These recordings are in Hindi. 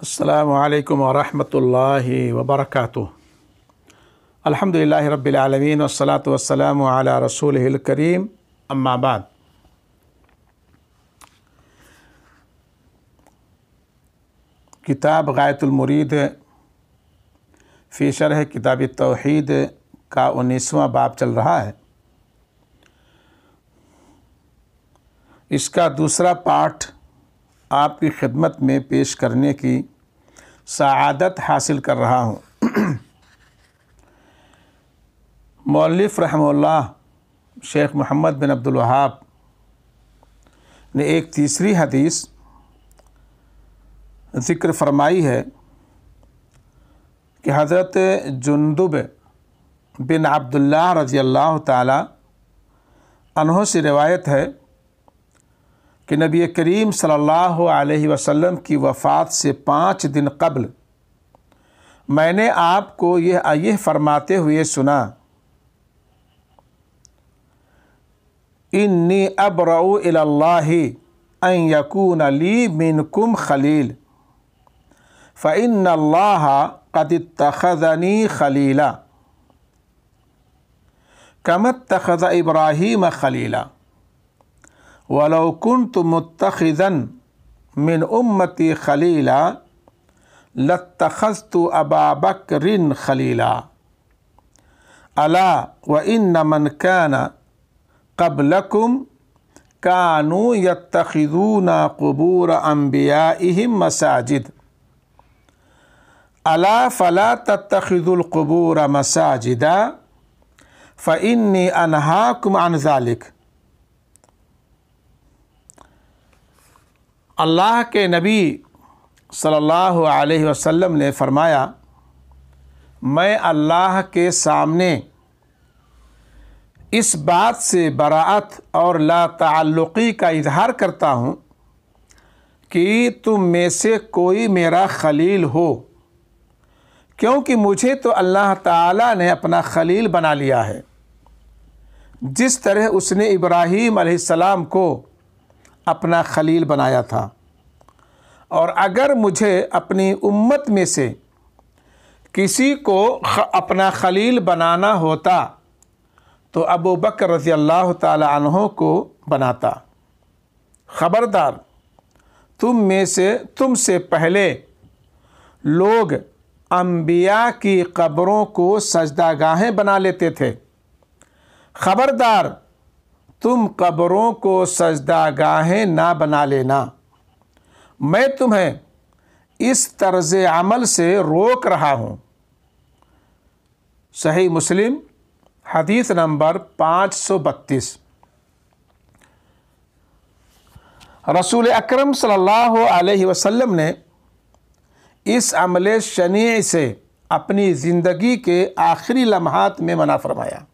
अस्सलामु अलैकुम वरहमतुल्लाहि वबरकातुह। अल्हम्दुलिल्लाहि रब्बिल आलमीन वस्सलातु वस्सलामु अला रसूलिहिल करीम, अम्मा बाद। किताब गायतुल मुरीद फ़ी शरह किताब तौहीद का 19वां बाब चल रहा है। इसका दूसरा पाठ आपकी खिदमत में पेश करने की सआदत हासिल कर रहा हूँ। मौलिफ़ रहमहुल्लाह शेख मोहम्मद बिन अब्दुल वहाब ने एक तीसरी हदीस ज़िक्र फरमाई है कि हज़रत जुंदुब बिन अब्दुल्लाह रज़ियल्लाहु ताला अन्हु से रिवायत है कि नबी करीम सल्लल्लाहु अलैहि वसल्लम की वफ़ात से 5 दिन कबल मैंने आपको यह फरमाते हुए सुना, इन्नी अबरउ इलल्लाहि अन यकून ली मिनकुम खलील फ़इन्नल्लाह क़द इत्तख़ज़नी खलीला कमा इत्तख़ज़ इब्राहीम खलीला वलौ कुन्तु मुत्तख़िज़न मिन उम्मती खलीला लत्तख़ज़तु अबा बकरिन खलीला अला व इन्न मन कान क़ब्लकुम कानू यत्तख़िज़ूना क़ुबूर अंबियाइहिम मसाजिद अला फ़ला तत्तख़िज़ुल क़ुबूर मसाजिदा फ़इन्नी अनहाकुम अन ज़ालिक। अल्लाह के नबी सल्लल्लाहु अलैहि वसल्लम ने फरमाया, मैं अल्लाह के सामने इस बात से बराअत और ला ताल्लुक़ी का इजहार करता हूँ कि तुम में से कोई मेरा खलील हो, क्योंकि मुझे तो अल्लाह ताला ने अपना खलील बना लिया है, जिस तरह उसने इब्राहीम अलैहिस्सलाम को अपना खलील बनाया था। और अगर मुझे अपनी उम्मत में से किसी को अपना खलील बनाना होता तो अबू बकर रज़ियल्लाहु ताला अन्हो को बनाता। ख़बरदार, तुमसे पहले लोग अंबिया की कब्रों को सजदागाहें बना लेते थे। ख़बरदार, तुम कब्रों को सजदागाहें ना बना लेना। मैं तुम्हें इस तर्ज़ अमल से रोक रहा हूँ। सही मुस्लिम हदीस नंबर 532। रसूल अकरम सल्लल्लाहु अलैहि वसल्लम ने इस अमल शनी से अपनी ज़िंदगी के आखिरी लम्हात में मना फरमाया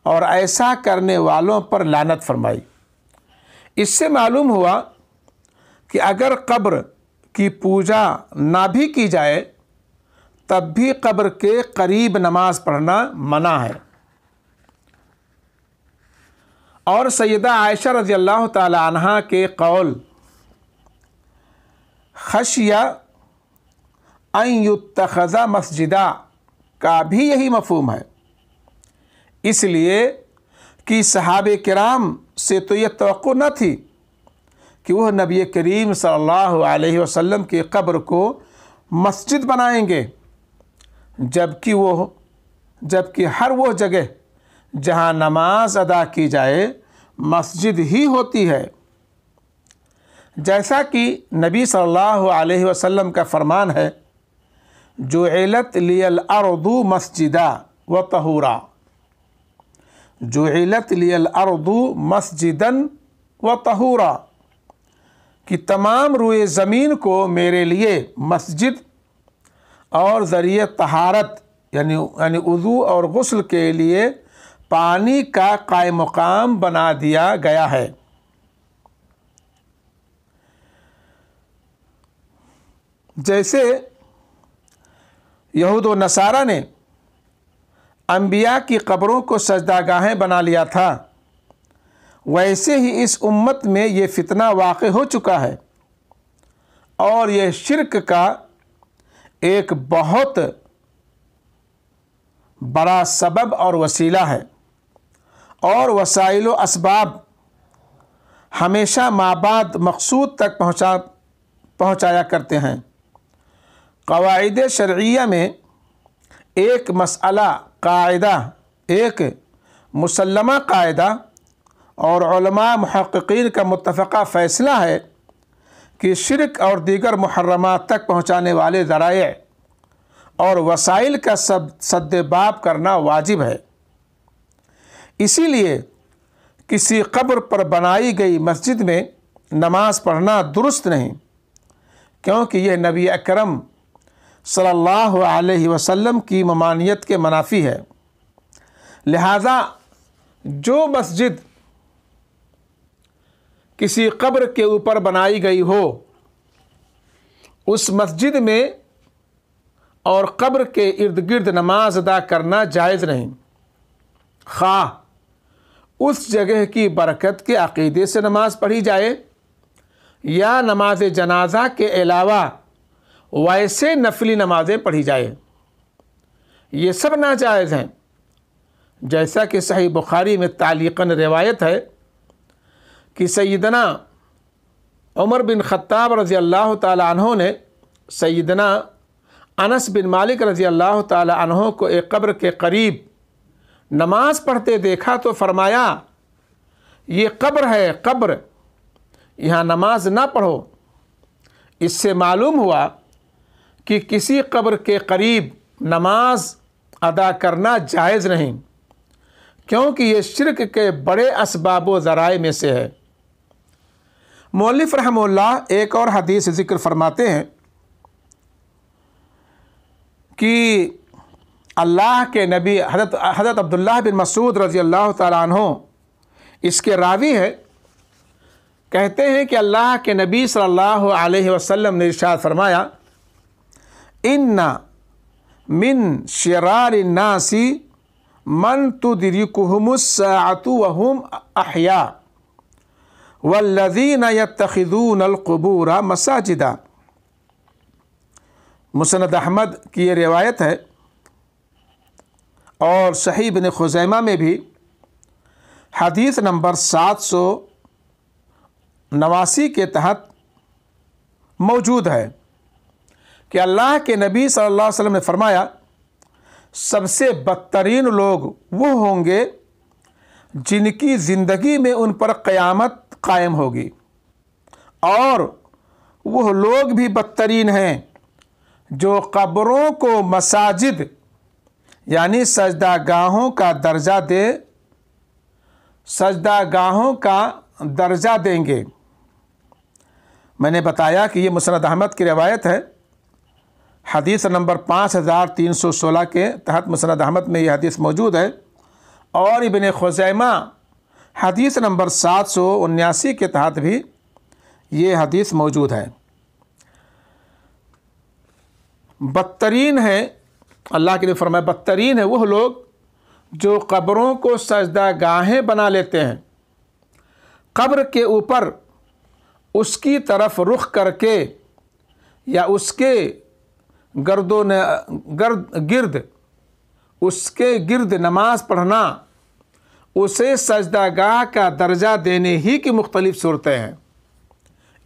और ऐसा करने वालों पर लानत फरमाई। इससे मालूम हुआ कि अगर कब्र की पूजा ना भी की जाए तब भी कब्र के करीब नमाज पढ़ना मना है। और सैयदा आयशा रज़ियल्लाहु ताला अन्हा के कौल खशिया अन युत्तख़ज़ा मस्जिदा का भी यही मफ़हूम है, इसलिए कि सहाबे किराम से तो यह तवक्को न थी कि वह नबी करीम सल्लल्लाहु अलैहि वसल्लम की कब्र को मस्जिद बनाएंगे, जबकि हर वो जगह जहाँ नमाज अदा की जाए मस्जिद ही होती है। जैसा कि नबी सल्लल्लाहु अलैहि वसल्लम का फरमान है, जुइलत लियल अर्दु मस्जिदा व तहूरा, जुइलत लियल अर्दु मस्जिदन व तहूरा, कि तमाम रुए ज़मीन को मेरे लिए मस्जिद और ज़रिए तहारत यानी वज़ू और गुस्ल के लिए पानी का कायम मकाम बना दिया गया है। जैसे यहूद व नसारा ने अंबिया की कब्रों को सजदागाहें बना लिया था, वैसे ही इस उम्मत में ये फितना वाक़ हो चुका है और यह शिर्क का एक बहुत बड़ा सबब और वसीला है। और वसाइल व असबाब हमेशा माबाद मकसूद तक पहुँचाया करते हैं। क़वाइद शरइया में एक मसअला कायदा, एक मुसल्लमा कायदा और उलमा मुहक्किकीन का मुत्तफ़क़ा फ़ैसला है कि शिर्क और दीगर मुहर्रमात तक पहुँचाने वाले ज़राए और वसाइल का सद्देबाब करना वाजिब है। इसीलिए किसी कब्र पर बनाई गई मस्जिद में नमाज पढ़ना दुरुस्त नहीं, क्योंकि यह नबी अकरम सल्लल्लाहु अलैहि वसल्लम की ममानियत के मनाफी है। लिहाजा जो मस्जिद किसी कब्र के ऊपर बनाई गई हो, उस मस्जिद में और कब्र के इर्द गिर्द नमाज अदा करना जायज़ नहीं, खा उस जगह की बरकत के अक़ीदे से नमाज पढ़ी जाए या नमाज जनाजा के अलावा वैसे नफली नमाज़ें पढ़ी जाए, ये सब नाजायज़ हैं। जैसा कि सही बुखारी में तालीक़न रिवायत है कि सैयदना उमर बिन ख़त्ताब रज़ी अल्लाह ताला अन्हो ने सैयदना अनस बिन मालिक रज़ी अल्लाह ताला अन्हो को एक कब्र के करीब नमाज पढ़ते देखा तो फरमाया, ये कब्र है, कब्र, यहाँ नमाज ना पढ़ो। इससे मालूम हुआ कि किसी कब्र के करीब नमाज अदा करना जायज़ नहीं, क्योंकि ये शिर्क के बड़े असबाब व ज़राए में से है। मौलिफ़ रहमहुल्लाह एक और हदीस ज़िक्र फरमाते हैं कि अल्लाह के नबी हज़रत अब्दुल्लाह बिन मसूद रज़ी अल्लाह ताला अन्हो इसके रावी है, कहते हैं कि अल्लाह के नबी सल्लल्लाहु अलैहि वसल्लम ने इरशाद फरमाया, इन्ना मिन शिरारिन नासी मन तुदरिकुहुमुस्साअतु वहुम अहया वल्लज़ीना यत्तखिज़ूनल क़ुबूर मसाजिदा। मुसनद अहमद की ये रिवायत है और सही इब्न खुज़ैमा में भी हदीस नंबर 789 के तहत मौजूद है कि अल्लाह के नबी सल्लल्लाहु अलैहि वसल्लम ने फरमाया, सबसे बदतरीन लोग वो होंगे जिनकी ज़िंदगी में उन पर क़यामत कायम होगी, और वह लोग भी बदतरीन हैं जो कब्रों को मसाजिद यानी सजदागाहों का दर्जा देंगे। मैंने बताया कि ये मुसनद अहमद की रिवायत है, हदीस नंबर 5316 के तहत मुसनद अहमद में यह हदीस मौजूद है, और इब्न खुज़ैमा हदीस नंबर 779 के तहत भी ये हदीस मौजूद है। बदतरीन है, अल्लाह के लिए फरमाया, बदतरीन है वह लोग जो कब्रों को सजदागाहें बना लेते हैं, कब्र के ऊपर उसकी तरफ रुख करके या उसके उसके गिर्द नमाज पढ़ना उसे सजदागाह का दर्जा देने ही की मुख्तलिफ सूरतें हैं।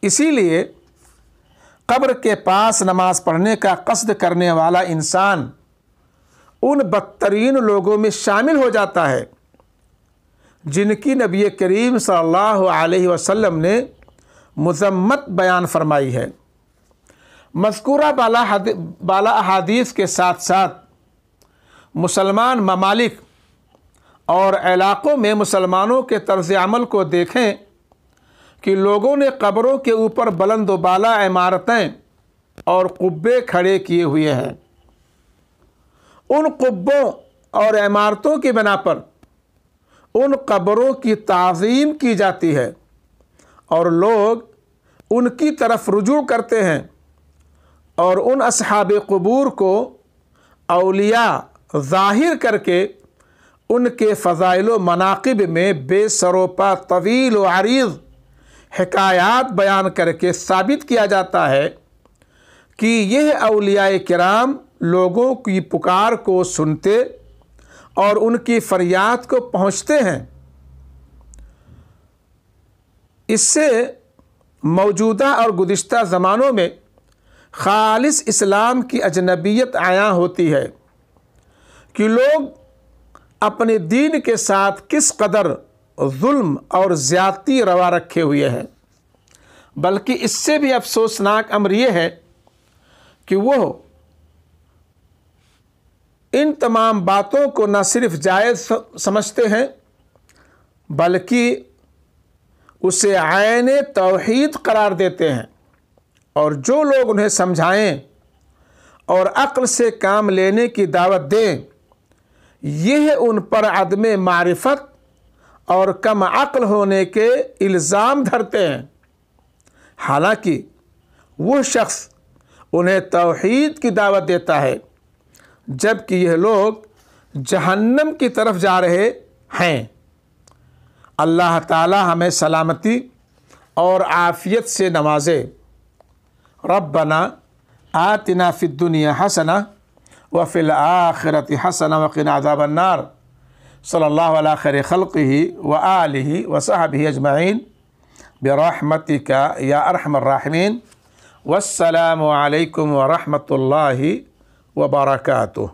इसीलिए कब्र के पास नमाज पढ़ने का कस्द करने वाला इंसान उन बदतरीन लोगों में शामिल हो जाता है जिनकी नबी करीम सल्लल्लाहु अलैहि वसल्लम ने मुज़म्मत बयान फरमाई है। मज़कूरा बाला अहादीस के साथ साथ मुसलमान ममालिक और इलाक़ों में मुसलमानों के तर्ज़ अमल को देखें कि लोगों ने कब्रों के ऊपर बुलंद व बाला इमारतें और कुब्बे खड़े किए हुए हैं। उन कुब्बों और इमारतों की बना पर उन कब्रों की ताज़ीम की जाती है और लोग उनकी तरफ रुजू करते हैं और उन अस्हाब क़ुबूर को औलिया ज़ाहिर करके उनके फ़ज़ाइल व मनाक़िब में बेसरोपा तवील व अरीज़ हिकायात बयान करके साबित किया जाता है कि यह औलिया किराम लोगों की पुकार को सुनते और उनकी फरियाद को पहुँचते हैं। इससे मौजूदा और गुज़िश्ता ज़मानों में खालिस इस्लाम की अजनबियत आया होती है कि लोग अपने दीन के साथ किस कदर जुल्म और ज़्यादती रवा रखे हुए हैं। बल्कि इससे भी अफसोसनाक अमर यह है कि वो इन तमाम बातों को न सिर्फ जायज़ समझते हैं बल्कि उसे आयने तौहीद करार देते हैं और जो लोग उन्हें समझाएं और अक्ल से काम लेने की दावत दें, यह उन पर अदम मारिफत और कम अक्ल होने के इल्ज़ाम धरते हैं। हालांकि वह शख्स उन्हें तौहीद की दावत देता है जबकि यह लोग जहन्नम की तरफ जा रहे हैं। अल्लाह ताला हमें सलामती और आफ़ियत से नवाजे। रब्बना आतिना फ़िद दुनिया हसना व फ़िल आखिरति हसना व क़िना अज़ाबन्नार। सल्लल्लाहु अला खैरि ख़ल्क़िही व आलिही व सहबिही अजमईन बिरहमतिका या अरहमर राहिमीन। वस्सलामु अलैकुम व रहमतुल्लाहि व बरकातुहू।